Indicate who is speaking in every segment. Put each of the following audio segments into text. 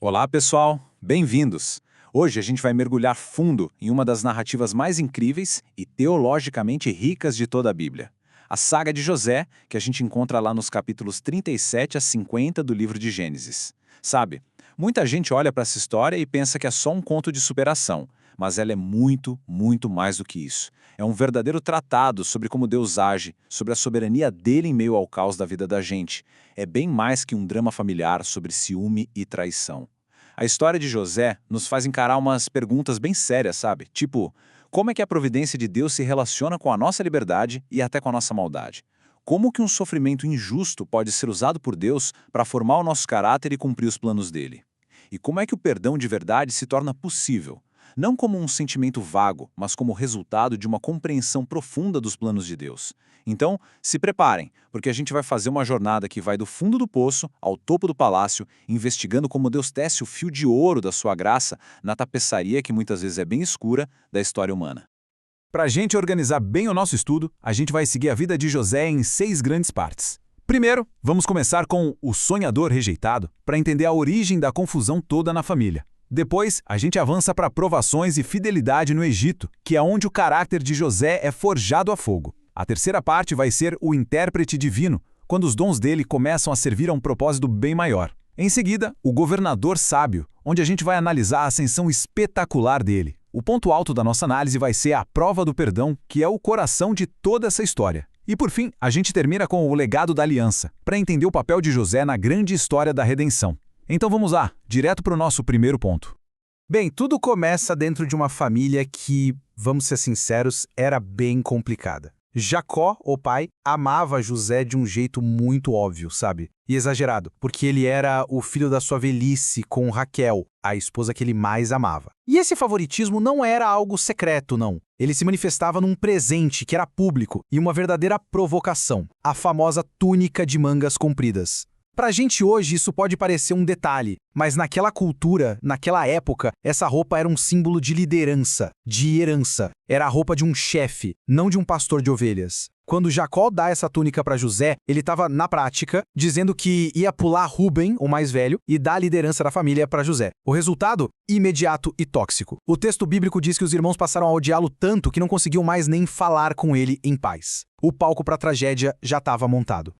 Speaker 1: Olá, pessoal! Bem-vindos! Hoje a gente vai mergulhar fundo em uma das narrativas mais incríveis e teologicamente ricas de toda a Bíblia. A saga de José, que a gente encontra lá nos capítulos 37 a 50 do livro de Gênesis. Sabe, muita gente olha para essa história e pensa que é só um conto de superação, mas ela é muito, muito mais do que isso. É um verdadeiro tratado sobre como Deus age, sobre a soberania dele em meio ao caos da vida da gente. É bem mais que um drama familiar sobre ciúme e traição. A história de José nos faz encarar umas perguntas bem sérias, sabe? Tipo, como é que a providência de Deus se relaciona com a nossa liberdade e até com a nossa maldade? Como que um sofrimento injusto pode ser usado por Deus para formar o nosso caráter e cumprir os planos dele? E como é que o perdão de verdade se torna possível? Não como um sentimento vago, mas como resultado de uma compreensão profunda dos planos de Deus. Então, se preparem, porque a gente vai fazer uma jornada que vai do fundo do poço ao topo do palácio, investigando como Deus tece o fio de ouro da sua graça na tapeçaria que muitas vezes é bem escura da história humana.
Speaker 2: Para a gente organizar bem o nosso estudo, a gente vai seguir a vida de José em 6 grandes partes. Primeiro, vamos começar com o sonhador rejeitado, para entender a origem da confusão toda na família. Depois, a gente avança para provações e fidelidade no Egito, que é onde o caráter de José é forjado a fogo. A terceira parte vai ser o intérprete divino, quando os dons dele começam a servir a um propósito bem maior. Em seguida, o governador sábio, onde a gente vai analisar a ascensão espetacular dele. O ponto alto da nossa análise vai ser a prova do perdão, que é o coração de toda essa história. E por fim, a gente termina com o legado da aliança, para entender o papel de José na grande história da redenção. Então vamos lá, direto para o nosso primeiro ponto.
Speaker 3: Bem, tudo começa dentro de uma família que, vamos ser sinceros, era bem complicada. Jacó, o pai, amava José de um jeito muito óbvio, sabe? E exagerado, porque ele era o filho da sua velhice com Raquel, a esposa que ele mais amava. E esse favoritismo não era algo secreto, não. Ele se manifestava num presente que era público e uma verdadeira provocação, a famosa túnica de mangas compridas. Pra gente hoje isso pode parecer um detalhe, mas naquela cultura, naquela época, essa roupa era um símbolo de liderança, de herança. Era a roupa de um chefe, não de um pastor de ovelhas. Quando Jacó dá essa túnica para José, ele estava, na prática, dizendo que ia pular Rúben, o mais velho, e dar a liderança da família para José. O resultado? Imediato e tóxico. O texto bíblico diz que os irmãos passaram a odiá-lo tanto que não conseguiam mais nem falar com ele em paz. O palco para a tragédia já estava montado.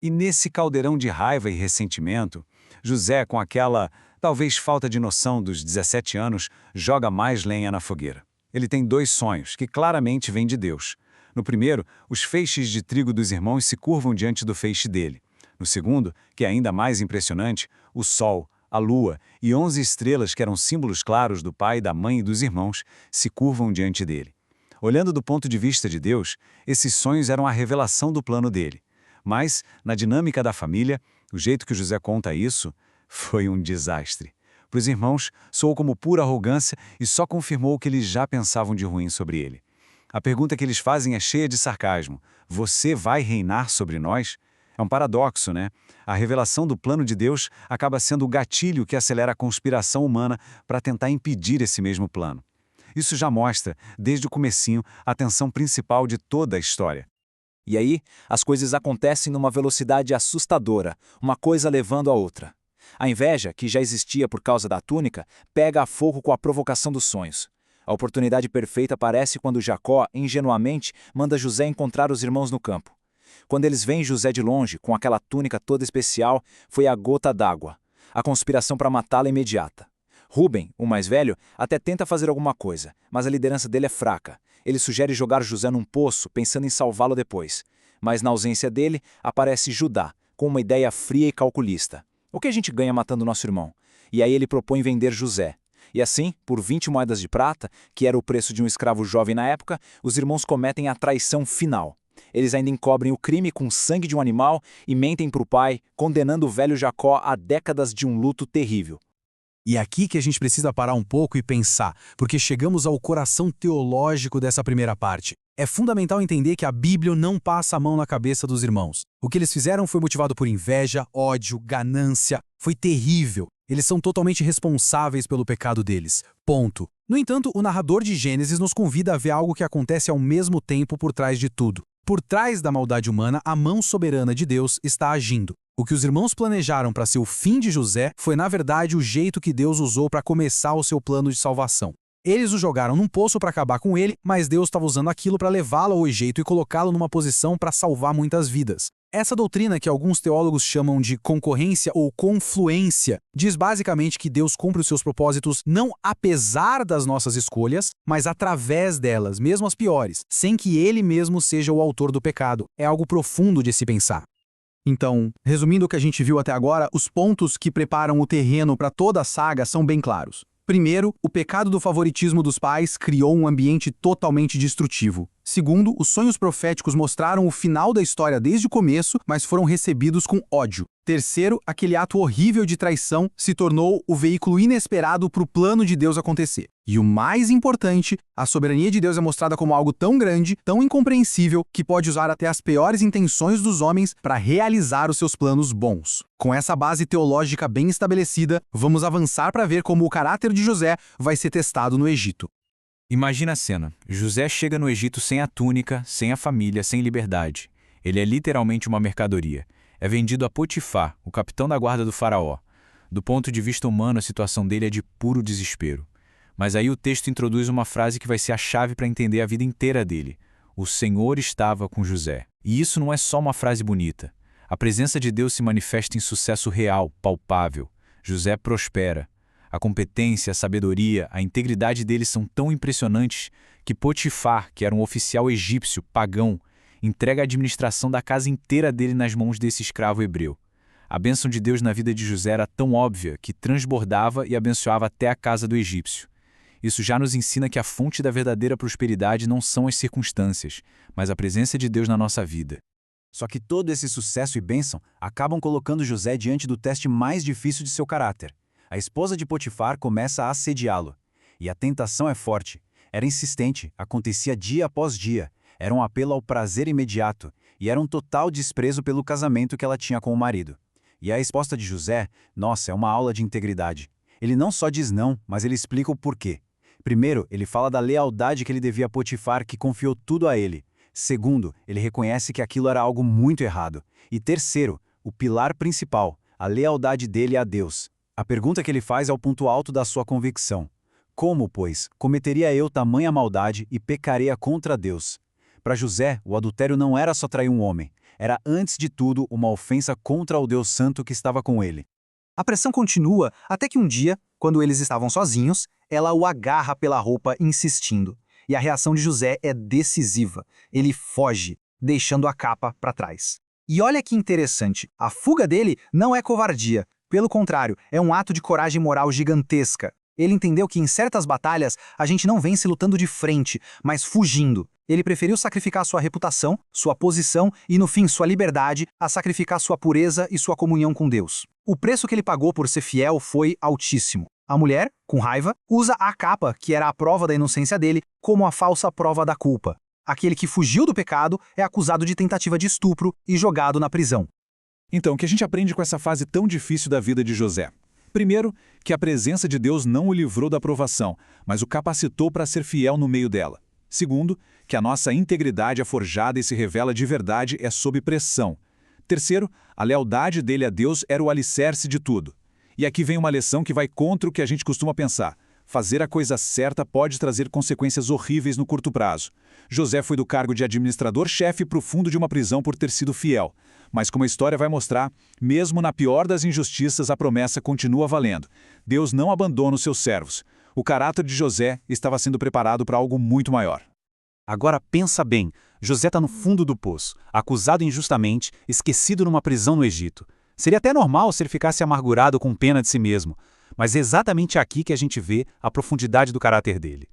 Speaker 2: E nesse caldeirão de raiva e ressentimento, José, com aquela, talvez falta de noção dos 17 anos, joga mais lenha na fogueira. Ele tem 2 sonhos, que claramente vêm de Deus. No primeiro, os feixes de trigo dos irmãos se curvam diante do feixe dele. No segundo, que é ainda mais impressionante, o sol, a lua e 11 estrelas, que eram símbolos claros do pai, da mãe e dos irmãos, se curvam diante dele. Olhando do ponto de vista de Deus, esses sonhos eram a revelação do plano dele. Mas, na dinâmica da família, o jeito que José conta isso foi um desastre. Para os irmãos, soou como pura arrogância e só confirmou o que eles já pensavam de ruim sobre ele. A pergunta que eles fazem é cheia de sarcasmo. Você vai reinar sobre nós? É um paradoxo, né? A revelação do plano de Deus acaba sendo o gatilho que acelera a conspiração humana para tentar impedir esse mesmo plano. Isso já mostra, desde o comecinho, a tensão principal de toda a história.
Speaker 1: E aí, as coisas acontecem numa velocidade assustadora, uma coisa levando a outra. A inveja, que já existia por causa da túnica, pega a fogo com a provocação dos sonhos. A oportunidade perfeita aparece quando Jacó, ingenuamente, manda José encontrar os irmãos no campo. Quando eles veem José de longe, com aquela túnica toda especial, foi a gota d'água. A conspiração para matá-lo é imediata. Rúben, o mais velho, até tenta fazer alguma coisa, mas a liderança dele é fraca. Ele sugere jogar José num poço, pensando em salvá-lo depois. Mas na ausência dele, aparece Judá, com uma ideia fria e calculista. O que a gente ganha matando nosso irmão? E aí ele propõe vender José. E assim, por 20 moedas de prata, que era o preço de um escravo jovem na época, os irmãos cometem a traição final. Eles ainda encobrem o crime com sangue de um animal e mentem para o pai, condenando o velho Jacó a décadas de um luto terrível.
Speaker 3: E é aqui que a gente precisa parar um pouco e pensar, porque chegamos ao coração teológico dessa primeira parte. É fundamental entender que a Bíblia não passa a mão na cabeça dos irmãos. O que eles fizeram foi motivado por inveja, ódio, ganância. Foi terrível. Eles são totalmente responsáveis pelo pecado deles. Ponto. No entanto, o narrador de Gênesis nos convida a ver algo que acontece ao mesmo tempo por trás de tudo. Por trás da maldade humana, a mão soberana de Deus está agindo. O que os irmãos planejaram para ser o fim de José foi, na verdade, o jeito que Deus usou para começar o seu plano de salvação. Eles o jogaram num poço para acabar com ele, mas Deus estava usando aquilo para levá-lo ao Egito e colocá-lo numa posição para salvar muitas vidas. Essa doutrina, que alguns teólogos chamam de concorrência ou confluência, diz basicamente que Deus cumpre os seus propósitos não apesar das nossas escolhas, mas através delas, mesmo as piores, sem que ele mesmo seja o autor do pecado. É algo profundo de se pensar. Então, resumindo o que a gente viu até agora, os pontos que preparam o terreno para toda a saga são bem claros. Primeiro, o pecado do favoritismo dos pais criou um ambiente totalmente destrutivo. Segundo, os sonhos proféticos mostraram o final da história desde o começo, mas foram recebidos com ódio. Terceiro, aquele ato horrível de traição se tornou o veículo inesperado para o plano de Deus acontecer. E o mais importante, a soberania de Deus é mostrada como algo tão grande, tão incompreensível, que pode usar até as piores intenções dos homens para realizar os seus planos bons. Com essa base teológica bem estabelecida, vamos avançar para ver como o caráter de José vai ser testado no Egito.
Speaker 1: Imagina a cena. José chega no Egito sem a túnica, sem a família, sem liberdade. Ele é literalmente uma mercadoria. É vendido a Potifar, o capitão da guarda do faraó. Do ponto de vista humano, a situação dele é de puro desespero. Mas aí o texto introduz uma frase que vai ser a chave para entender a vida inteira dele. O Senhor estava com José. E isso não é só uma frase bonita. A presença de Deus se manifesta em sucesso real, palpável. José prospera. A competência, a sabedoria, a integridade dele são tão impressionantes que Potifar, que era um oficial egípcio, pagão, entrega a administração da casa inteira dele nas mãos desse escravo hebreu. A bênção de Deus na vida de José era tão óbvia que transbordava e abençoava até a casa do egípcio. Isso já nos ensina que a fonte da verdadeira prosperidade não são as circunstâncias, mas a presença de Deus na nossa vida.
Speaker 2: Só que todo esse sucesso e bênção acabam colocando José diante do teste mais difícil de seu caráter. A esposa de Potifar começa a assediá-lo. E a tentação é forte. Era insistente, acontecia dia após dia. Era um apelo ao prazer imediato. E era um total desprezo pelo casamento que ela tinha com o marido. E a resposta de José, nossa, é uma aula de integridade. Ele não só diz não, mas ele explica o porquê. Primeiro, ele fala da lealdade que ele devia a Potifar, que confiou tudo a ele. Segundo, ele reconhece que aquilo era algo muito errado. E terceiro, o pilar principal, a lealdade dele a Deus. A pergunta que ele faz é o ponto alto da sua convicção. Como, pois, cometeria eu tamanha maldade e pecaria contra Deus? Para José, o adultério não era só trair um homem. Era, antes de tudo, uma ofensa contra o Deus Santo que estava com ele.
Speaker 3: A pressão continua até que um dia, quando eles estavam sozinhos, ela o agarra pela roupa insistindo. E a reação de José é decisiva. Ele foge, deixando a capa para trás. E olha que interessante, a fuga dele não é covardia. Pelo contrário, é um ato de coragem moral gigantesca. Ele entendeu que em certas batalhas a gente não vence lutando de frente, mas fugindo. Ele preferiu sacrificar sua reputação, sua posição e, no fim, sua liberdade, a sacrificar sua pureza e sua comunhão com Deus. O preço que ele pagou por ser fiel foi altíssimo. A mulher, com raiva, usa a capa, que era a prova da inocência dele, como a falsa prova da culpa. Aquele que fugiu do pecado é acusado de tentativa de estupro e jogado na prisão.
Speaker 1: Então, o que a gente aprende com essa fase tão difícil da vida de José? Primeiro, que a presença de Deus não o livrou da provação, mas o capacitou para ser fiel no meio dela. Segundo, que a nossa integridade é forjada e se revela de verdade é sob pressão. Terceiro, a lealdade dele a Deus era o alicerce de tudo. E aqui vem uma lição que vai contra o que a gente costuma pensar. Fazer a coisa certa pode trazer consequências horríveis no curto prazo. José foi do cargo de administrador-chefe para o fundo de uma prisão por ter sido fiel. Mas como a história vai mostrar, mesmo na pior das injustiças, a promessa continua valendo. Deus não abandona os seus servos. O caráter de José estava sendo preparado para algo muito maior.
Speaker 2: Agora pensa bem, José está no fundo do poço, acusado injustamente, esquecido numa prisão no Egito. Seria até normal se ele ficasse amargurado com pena de si mesmo. Mas é exatamente aqui que a gente vê a profundidade do caráter dele.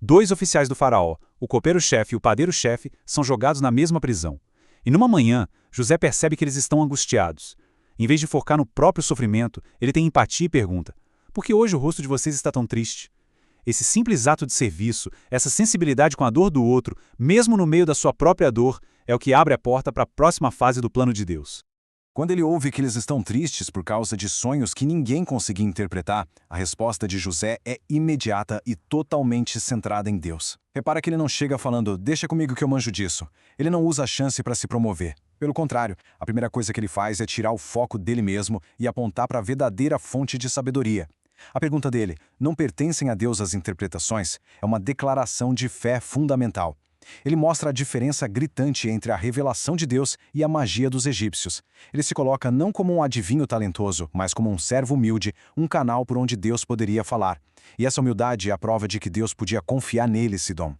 Speaker 2: 2 oficiais do faraó, o copeiro-chefe e o padeiro-chefe, são jogados na mesma prisão. E numa manhã, José percebe que eles estão angustiados. Em vez de focar no próprio sofrimento, ele tem empatia e pergunta: por que hoje o rosto de vocês está tão triste? Esse simples ato de serviço, essa sensibilidade com a dor do outro, mesmo no meio da sua própria dor, é o que abre a porta para a próxima fase do plano de Deus.
Speaker 4: Quando ele ouve que eles estão tristes por causa de sonhos que ninguém conseguia interpretar, a resposta de José é imediata e totalmente centrada em Deus. Repara que ele não chega falando, deixa comigo que eu manjo disso. Ele não usa a chance para se promover. Pelo contrário, a primeira coisa que ele faz é tirar o foco dele mesmo e apontar para a verdadeira fonte de sabedoria. A pergunta dele, não pertencem a Deus as interpretações, é uma declaração de fé fundamental. Ele mostra a diferença gritante entre a revelação de Deus e a magia dos egípcios. Ele se coloca não como um adivinho talentoso, mas como um servo humilde, um canal por onde Deus poderia falar. E essa humildade é a prova de que Deus podia confiar nele, Sidom.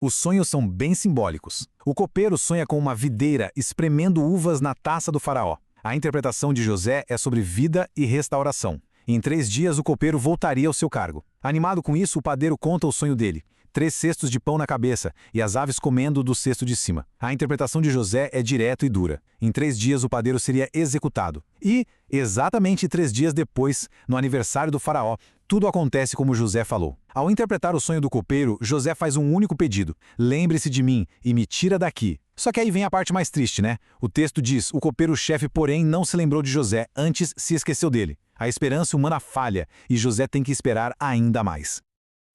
Speaker 3: Os sonhos são bem simbólicos. O copeiro sonha com uma videira espremendo uvas na taça do faraó. A interpretação de José é sobre vida e restauração. Em 3 dias, o copeiro voltaria ao seu cargo. Animado com isso, o padeiro conta o sonho dele. 3 cestos de pão na cabeça, e as aves comendo do cesto de cima. A interpretação de José é direta e dura. Em 3 dias o padeiro seria executado. E, exatamente 3 dias depois, no aniversário do faraó, tudo acontece como José falou. Ao interpretar o sonho do copeiro, José faz um único pedido: lembre-se de mim e me tira daqui. Só que aí vem a parte mais triste, né? O texto diz, o copeiro-chefe, porém, não se lembrou de José, antes se esqueceu dele. A esperança humana falha, e José tem que esperar ainda mais.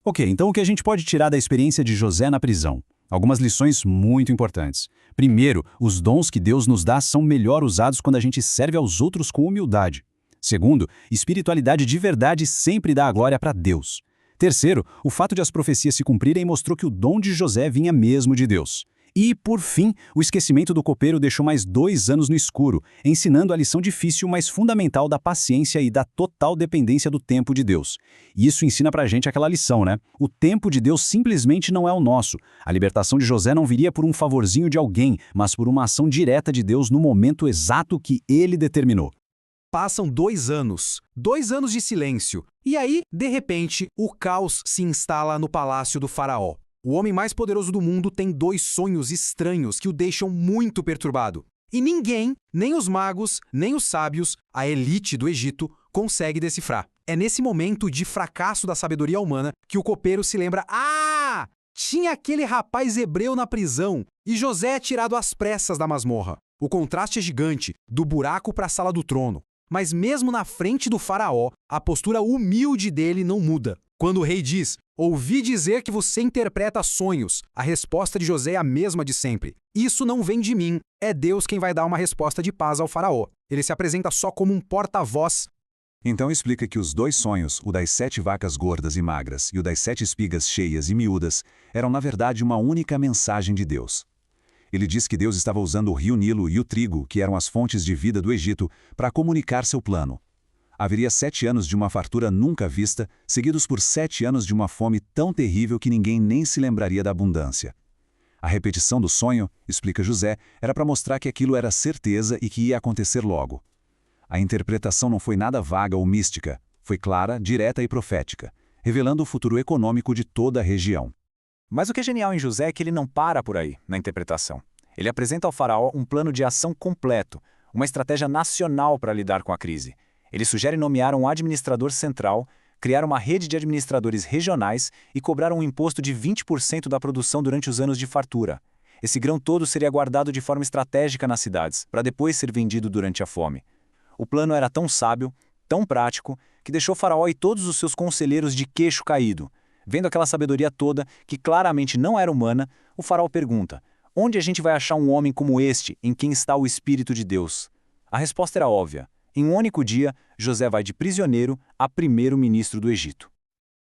Speaker 2: Ok, então o que a gente pode tirar da experiência de José na prisão? Algumas lições muito importantes. Primeiro, os dons que Deus nos dá são melhor usados quando a gente serve aos outros com humildade. Segundo, espiritualidade de verdade sempre dá a glória para Deus. Terceiro, o fato de as profecias se cumprirem mostrou que o dom de José vinha mesmo de Deus. E, por fim, o esquecimento do copeiro deixou mais 2 anos no escuro, ensinando a lição difícil, mas fundamental da paciência e da total dependência do tempo de Deus. E isso ensina pra gente aquela lição, né? O tempo de Deus simplesmente não é o nosso. A libertação de José não viria por um favorzinho de alguém, mas por uma ação direta de Deus no momento exato que ele determinou.
Speaker 3: Passam 2 anos. 2 anos de silêncio. E aí, de repente, o caos se instala no palácio do faraó. O homem mais poderoso do mundo tem 2 sonhos estranhos que o deixam muito perturbado. E ninguém, nem os magos, nem os sábios, a elite do Egito, consegue decifrar. É nesse momento de fracasso da sabedoria humana que o copeiro se lembra: ah! Tinha aquele rapaz hebreu na prisão e José é tirado às pressas da masmorra. O contraste é gigante, do buraco para a sala do trono. Mas mesmo na frente do faraó, a postura humilde dele não muda. Quando o rei diz, ouvi dizer que você interpreta sonhos, a resposta de José é a mesma de sempre. Isso não vem de mim, é Deus quem vai dar uma resposta de paz ao faraó. Ele se apresenta só como um porta-voz.
Speaker 4: Então explica que os 2 sonhos, o das 7 vacas gordas e magras e o das 7 espigas cheias e miúdas, eram na verdade uma única mensagem de Deus. Ele diz que Deus estava usando o rio Nilo e o trigo, que eram as fontes de vida do Egito, para comunicar seu plano. Haveria 7 anos de uma fartura nunca vista, seguidos por 7 anos de uma fome tão terrível que ninguém nem se lembraria da abundância. A repetição do sonho, explica José, era para mostrar que aquilo era certeza e que ia acontecer logo. A interpretação não foi nada vaga ou mística, foi clara, direta e profética, revelando o futuro econômico de toda a região.
Speaker 1: Mas o que é genial em José é que ele não para por aí, na interpretação. Ele apresenta ao faraó um plano de ação completo, uma estratégia nacional para lidar com a crise. Ele sugere nomear um administrador central, criar uma rede de administradores regionais e cobrar um imposto de 20% da produção durante os anos de fartura. Esse grão todo seria guardado de forma estratégica nas cidades, para depois ser vendido durante a fome. O plano era tão sábio, tão prático, que deixou Faraó e todos os seus conselheiros de queixo caído. Vendo aquela sabedoria toda, que claramente não era humana, o Faraó pergunta: onde a gente vai achar um homem como este, em quem está o Espírito de Deus? A resposta era óbvia. Em um único dia, José vai de prisioneiro a primeiro-ministro do Egito.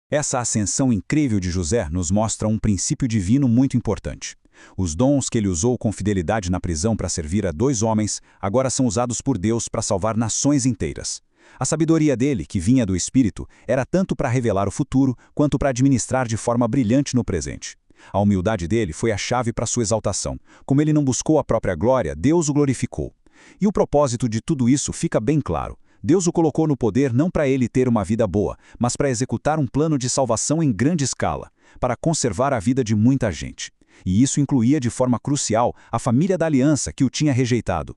Speaker 2: Essa ascensão incrível de José nos mostra um princípio divino muito importante. Os dons que ele usou com fidelidade na prisão para servir a 2 homens, agora são usados por Deus para salvar nações inteiras. A sabedoria dele, que vinha do Espírito, era tanto para revelar o futuro, quanto para administrar de forma brilhante no presente. A humildade dele foi a chave para sua exaltação. Como ele não buscou a própria glória, Deus o glorificou. E o propósito de tudo isso fica bem claro. Deus o colocou no poder não para ele ter uma vida boa, mas para executar um plano de salvação em grande escala, para conservar a vida de muita gente. E isso incluía de forma crucial a família da aliança que o tinha rejeitado.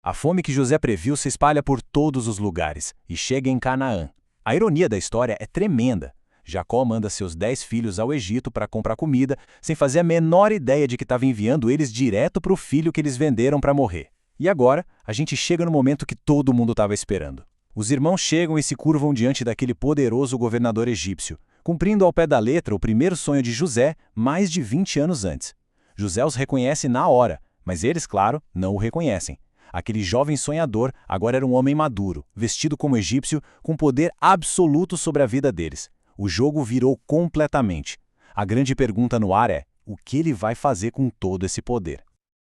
Speaker 1: A fome que José previu se espalha por todos os lugares e chega em Canaã. A ironia da história é tremenda. Jacó manda seus 10 filhos ao Egito para comprar comida, sem fazer a menor ideia de que estava enviando eles direto para o filho que eles venderam para morrer. E agora, a gente chega no momento que todo mundo estava esperando. Os irmãos chegam e se curvam diante daquele poderoso governador egípcio, cumprindo ao pé da letra o primeiro sonho de José mais de 20 anos antes. José os reconhece na hora, mas eles, claro, não o reconhecem. Aquele jovem sonhador agora era um homem maduro, vestido como egípcio, com poder absoluto sobre a vida deles. O jogo virou completamente. A grande pergunta no ar é: o que ele vai fazer com todo esse poder?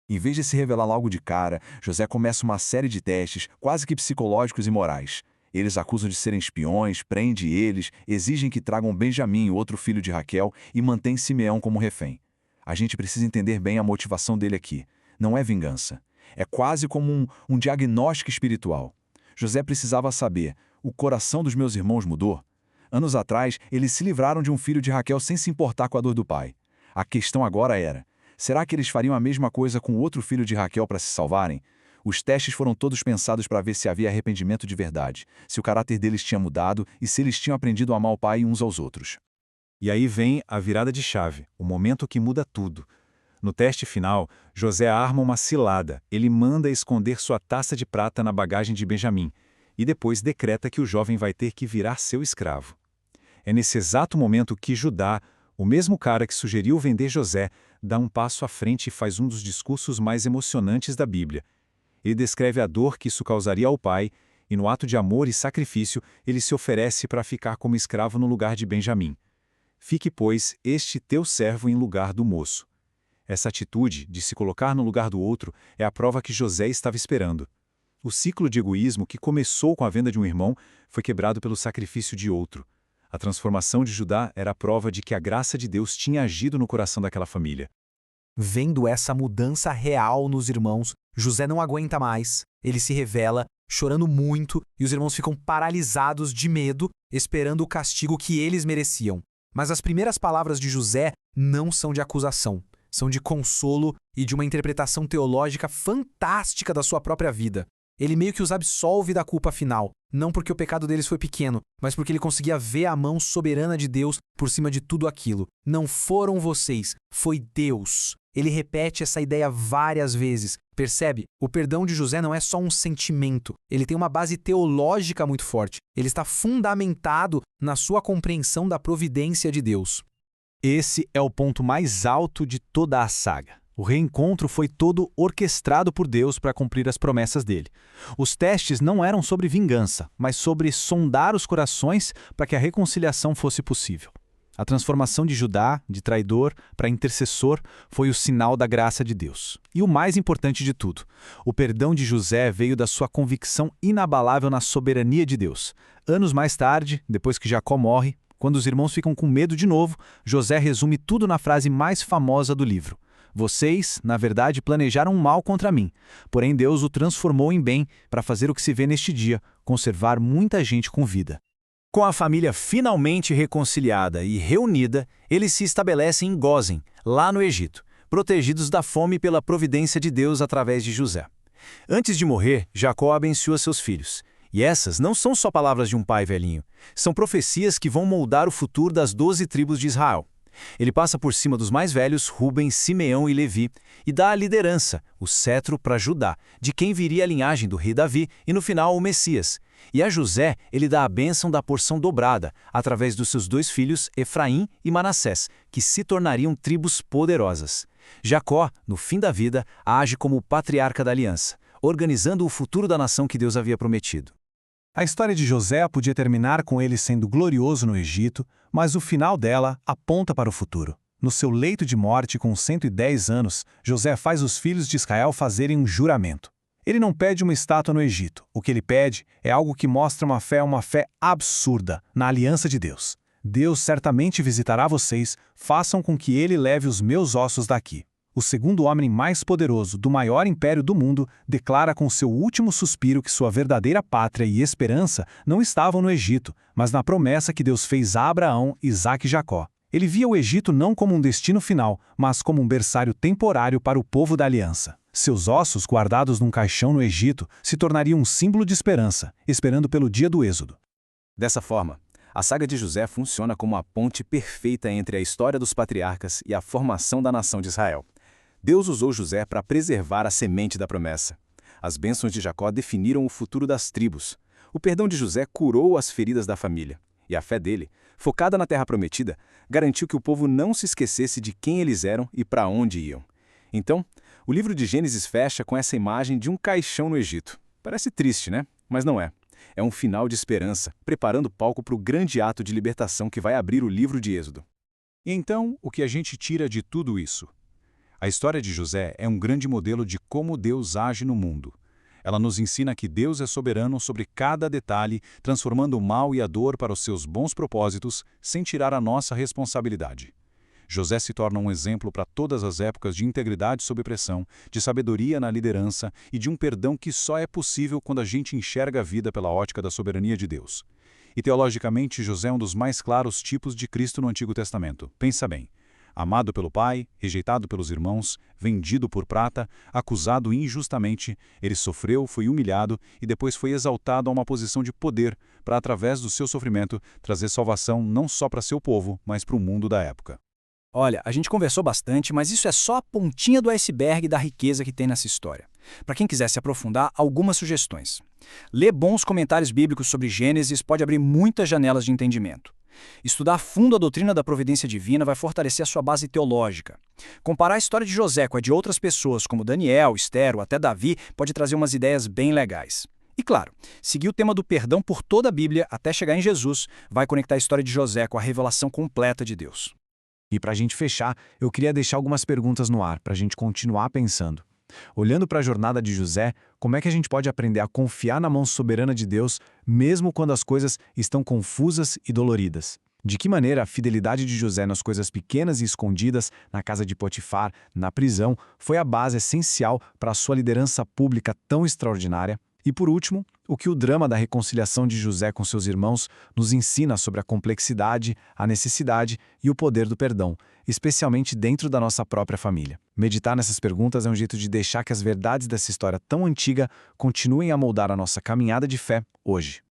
Speaker 4: Em vez de se revelar logo de cara, José começa uma série de testes, quase que psicológicos e morais. Eles acusam de serem espiões, prende eles, exigem que tragam Benjamim, outro filho de Raquel, e mantém Simeão como refém. A gente precisa entender bem a motivação dele aqui. Não é vingança. É quase como um diagnóstico espiritual. José precisava saber: o coração dos meus irmãos mudou? Anos atrás, eles se livraram de um filho de Raquel sem se importar com a dor do pai. A questão agora era: será que eles fariam a mesma coisa com o outro filho de Raquel para se salvarem? Os testes foram todos pensados para ver se havia arrependimento de verdade, se o caráter deles tinha mudado e se eles tinham aprendido a amar o pai uns aos outros.
Speaker 2: E aí vem a virada de chave, o momento que muda tudo. No teste final, José arma uma cilada. Ele manda esconder sua taça de prata na bagagem de Benjamim e depois decreta que o jovem vai ter que virar seu escravo. É nesse exato momento que Judá, o mesmo cara que sugeriu vender José, dá um passo à frente e faz um dos discursos mais emocionantes da Bíblia. Ele descreve a dor que isso causaria ao pai e, no ato de amor e sacrifício, ele se oferece para ficar como escravo no lugar de Benjamim. Fique, pois, este teu servo em lugar do moço. Essa atitude de se colocar no lugar do outro é a prova que José estava esperando. O ciclo de egoísmo que começou com a venda de um irmão foi quebrado pelo sacrifício de outro. A transformação de Judá era a prova de que a graça de Deus tinha agido no coração daquela família.
Speaker 3: Vendo essa mudança real nos irmãos, José não aguenta mais. Ele se revela, chorando muito, e os irmãos ficam paralisados de medo, esperando o castigo que eles mereciam. Mas as primeiras palavras de José não são de acusação, são de consolo e de uma interpretação teológica fantástica da sua própria vida. Ele meio que os absolve da culpa final, não porque o pecado deles foi pequeno, mas porque ele conseguia ver a mão soberana de Deus por cima de tudo aquilo. Não foram vocês, foi Deus. Ele repete essa ideia várias vezes. Percebe? O perdão de José não é só um sentimento. Ele tem uma base teológica muito forte. Ele está fundamentado na sua compreensão da providência de Deus.
Speaker 1: Esse é o ponto mais alto de toda a saga. O reencontro foi todo orquestrado por Deus para cumprir as promessas dele. Os testes não eram sobre vingança, mas sobre sondar os corações para que a reconciliação fosse possível. A transformação de Judá, de traidor, para intercessor, foi o sinal da graça de Deus. E o mais importante de tudo, o perdão de José veio da sua convicção inabalável na soberania de Deus. Anos mais tarde, depois que Jacó morre, quando os irmãos ficam com medo de novo, José resume tudo na frase mais famosa do livro: vocês, na verdade, planejaram um mal contra mim, porém Deus o transformou em bem para fazer o que se vê neste dia, conservar muita gente com vida. Com a família finalmente reconciliada e reunida, eles se estabelecem em Gósen, lá no Egito, protegidos da fome pela providência de Deus através de José. Antes de morrer, Jacó abençoa seus filhos. E essas não são só palavras de um pai velhinho, são profecias que vão moldar o futuro das 12 tribos de Israel. Ele passa por cima dos mais velhos, Rubem, Simeão e Levi, e dá a liderança, o cetro para Judá, de quem viria a linhagem do rei Davi e, no final, o Messias. E a José ele dá a bênção da porção dobrada, através dos seus 2 filhos, Efraim e Manassés, que se tornariam tribos poderosas. Jacó, no fim da vida, age como o patriarca da aliança, organizando o futuro da nação que Deus havia prometido. A história de José podia terminar com ele sendo glorioso no Egito, mas o final dela aponta para o futuro. No seu leito de morte, com 110 anos, José faz os filhos de Israel fazerem um juramento. Ele não pede uma estátua no Egito. O que ele pede é algo que mostra uma fé absurda na aliança de Deus. Deus certamente visitará vocês, façam com que ele leve os meus ossos daqui. O segundo homem mais poderoso do maior império do mundo declara com seu último suspiro que sua verdadeira pátria e esperança não estavam no Egito, mas na promessa que Deus fez a Abraão, Isaque e Jacó. Ele via o Egito não como um destino final, mas como um berçário temporário para o povo da aliança. Seus ossos, guardados num caixão no Egito, se tornariam um símbolo de esperança, esperando pelo dia do Êxodo. Dessa forma, a saga de José funciona como a ponte perfeita entre a história dos patriarcas e a formação da nação de Israel. Deus usou José para preservar a semente da promessa. As bênçãos de Jacó definiram o futuro das tribos. O perdão de José curou as feridas da família.
Speaker 5: E a fé dele, focada na Terra Prometida, garantiu que o povo não se esquecesse de quem eles eram e para onde iam. Então, o livro de Gênesis fecha com essa imagem de um caixão no Egito. Parece triste, né? Mas não é. É um final de esperança, preparando o palco para o grande ato de libertação que vai abrir o livro de Êxodo.
Speaker 4: E então, o que a gente tira de tudo isso? A história de José é um grande modelo de como Deus age no mundo. Ela nos ensina que Deus é soberano sobre cada detalhe, transformando o mal e a dor para os seus bons propósitos, sem tirar a nossa responsabilidade. José se torna um exemplo para todas as épocas de integridade sob pressão, de sabedoria na liderança e de um perdão que só é possível quando a gente enxerga a vida pela ótica da soberania de Deus. E teologicamente, José é um dos mais claros tipos de Cristo no Antigo Testamento. Pensa bem. Amado pelo pai, rejeitado pelos irmãos, vendido por prata, acusado injustamente, ele sofreu, foi humilhado e depois foi exaltado a uma posição de poder para, através do seu sofrimento, trazer salvação não só para seu povo, mas para o mundo da época.
Speaker 6: Olha, a gente conversou bastante, mas isso é só a pontinha do iceberg da riqueza que tem nessa história. Para quem quiser se aprofundar, algumas sugestões. Ler bons comentários bíblicos sobre Gênesis pode abrir muitas janelas de entendimento. Estudar a fundo a doutrina da providência divina vai fortalecer a sua base teológica. Comparar a história de José com a de outras pessoas, como Daniel, Esther ou até Davi, pode trazer umas ideias bem legais. E claro, seguir o tema do perdão por toda a Bíblia até chegar em Jesus vai conectar a história de José com a revelação completa de Deus.
Speaker 2: E para a gente fechar, eu queria deixar algumas perguntas no ar para a gente continuar pensando. Olhando para a jornada de José, como é que a gente pode aprender a confiar na mão soberana de Deus, mesmo quando as coisas estão confusas e doloridas? De que maneira a fidelidade de José nas coisas pequenas e escondidas, na casa de Potifar, na prisão, foi a base essencial para a sua liderança pública tão extraordinária? E por último, o que o drama da reconciliação de José com seus irmãos nos ensina sobre a complexidade, a necessidade e o poder do perdão, especialmente dentro da nossa própria família. Meditar nessas perguntas é um jeito de deixar que as verdades dessa história tão antiga continuem a moldar a nossa caminhada de fé hoje.